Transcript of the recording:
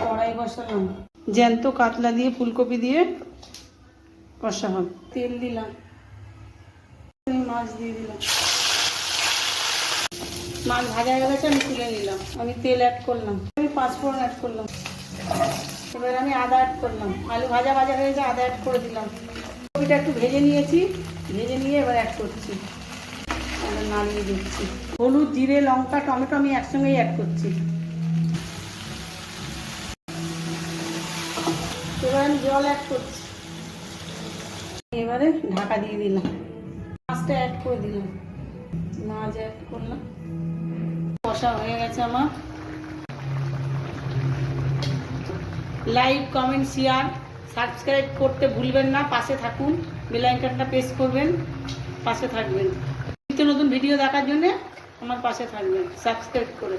কড়াই বসালাম, জ্যান্ত কাতলা দিয়ে ফুলকপি দিয়ে কষা হবে। তেল দিলাম, মাছ দিয়ে দিলাম। মাছ ভাজা হয়ে গেছে, আমি তুলে নিলাম। আমি তেল অ্যাড করলাম, আমি 5 ফোড়ন অ্যাড করলাম। এবার আমি আদা অ্যাড করলাম। আলু ভাজা ভাজা হয়ে গেছে, আদা অ্যাড করে দিলাম। কপিটা একটু ভেজে নিয়েছি, ভেজে নিয়ে এবার অ্যাড করছি। এবার নাড়িয়ে দিচ্ছি। হলুদ, জিরে, লঙ্কা, টমেটো আমি একসঙ্গেই অ্যাড করছি। এবার আমি জল অ্যাড করছি। এবারে ঢাকা দিয়ে দিলাম, মাছটা অ্যাড করে দিলাম। মাছ অ্যাড করলাম, কষা হয়ে গেছে আমার। লাইক, কমেন্ট, শেয়ার, সাবস্ক্রাইব করতে ভুলবেন না। পাশে থাকুন, বেল আইকনটা প্রেস করবেন, পাশে থাকবেন। নিত্য নতুন ভিডিও দেখার জন্য আমার পাশে থাকবেন সাবস্ক্রাইব করে।